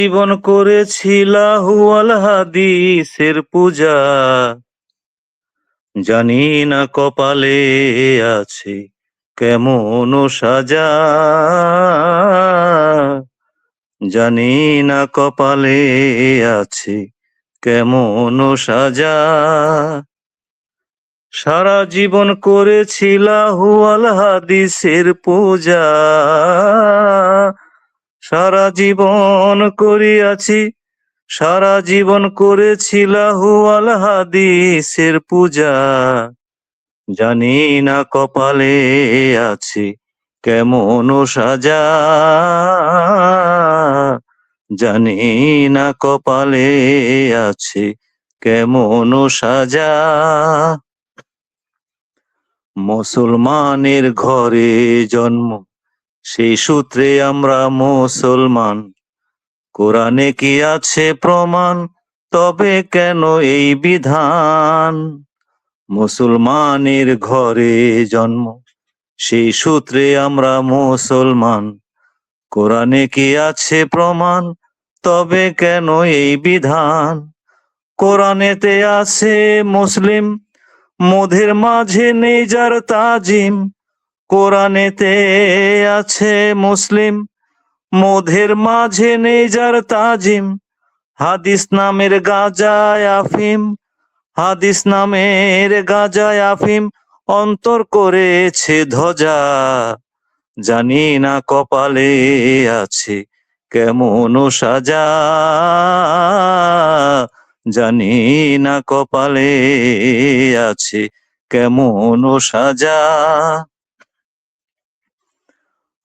জীবন করেছিলাহুয়াল হাদিসের পূজা, জানি না কপালে আছে কেমন সাজা, জানি না কপালে আছে কেমন সাজা। সারা জীবন করেছিলাহুয়াল হাদিসের পূজা, সারা জীবন করিয়াছি, সারা জীবন করেছিলাহুয়াল হাদিসের পূজা, জানি না কপালে আছে কেমন সাজা, জানি না কপালে আছে কেমন সাজা। মুসলমানের ঘরে জন্ম, সেই সূত্রে আমরা মুসলমান। কোরআনে কি আছে প্রমাণ, তবে কেন এই বিধান? মুসলমানের ঘরে জন্ম, সেই সূত্রে আমরা মুসলমান। কোরআনে কি আছে প্রমাণ, তবে কেন এই বিধান? কোরআনেতে আছে মুসলিম, মোদের মাঝে নেই যার তাজিম। কোরআনেতে আছে মুসলিম, মোদের মাঝে নেই যার তাজিম। হাদিস নামের গাজায় আফিম, হাদিস নামের গাজায় আফিম অন্তর করেছে ধ্বজা, জানি না কপালে আছে কেমন সাজা, জানি না কপালে আছে কেমন সাজা।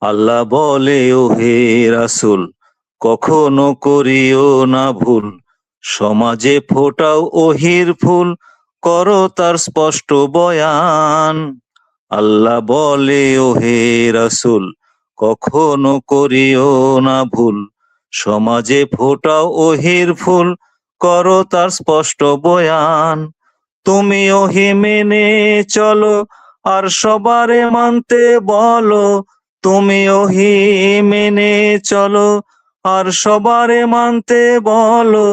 আল্লাহ বলে ও হে রাসূল, কখনো করিও না ভুল। সমাজে ফোটাও ওহির ফুল, করো তার স্পষ্ট বয়ান। আল্লাহ বলে ও হে রাসূল, কখনো করিও না ভুল। সমাজে ফোটাও ওহির ফুল, করো তার স্পষ্ট বয়ান। তুমি ওহি মেনে চলো, আর সবারে মানতে বলো। তুমি ওহি মেনে চলো, আর সবারে মানতে বলো।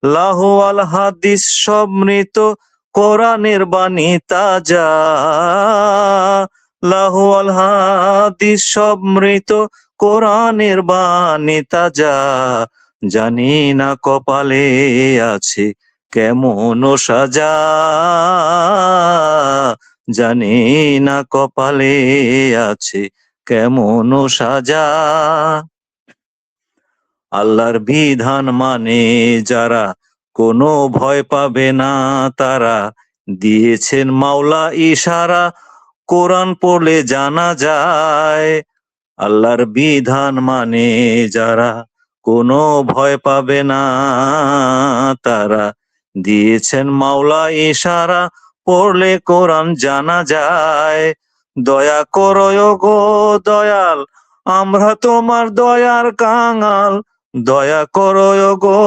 লাহুয়াল হাদিস সব মৃত, কোরআনের বাণী তাজা। লাহুয়াল হাদিস সব মৃত, কোরআনের বাণী তাজা, জানি না কপালে আছে কেমন সাজা, জানি না কপালে আছে কেমন সাজা। আল্লাহর বিধান মানে যারা, কোনো ভয় পাবে না তারা। দিয়েছেন মাওলা ইশারা, কোরআন পড়লে জানা যায়। আল্লাহর বিধান মানে যারা, কোনো ভয় পাবে না তারা। দিয়েছেন মাওলা ইশারা, পড়লে কোরআন জানা যায়। দয়া করো গো দয়াল, আমরা তোমার দয়ার কাঙাল। দয়া করো গো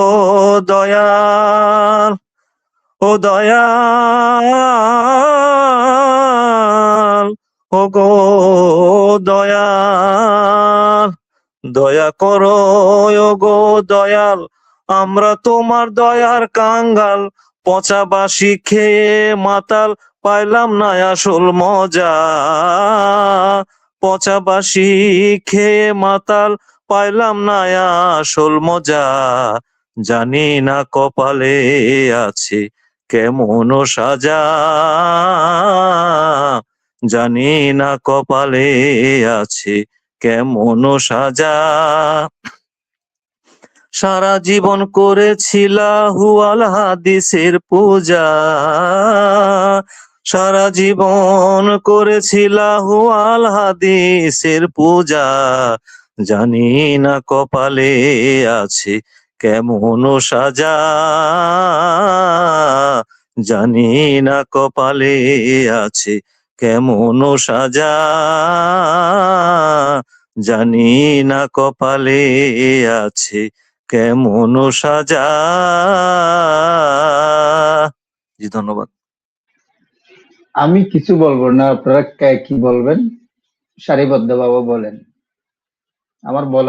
দয়াল, ও দয়াল, ও গো দয়াল। দয়া করো গো দয়াল, আমরা তোমার দয়ার কাঙ্গাল। পচা বাসি খেয়ে মাতাল, পাইলাম না আসল মজা। পচা বাসি খেয়ে মাতাল, পাইলাম না আসল মজা। জানি না কপালে আছে কেমন সাজা, জানি না কপালে আছে কেমন সাজা। সারা জীবন করেছিলাহুয়াল হাদিসের পূজা, সারা জীবন করেছিলাহুয়াল হাদিসের পূজা, জানি না কপালে আছে কেমন সাজা, জানি না কপালে আছে কেমন সাজা, জানি না কপালে আছে কেমন সাজা। জি ধন্যবাদ। আমি কিছু বলবো না, আপনারা কি বলবেন সারিবদ্ধভাবে বলেন। আমার বলা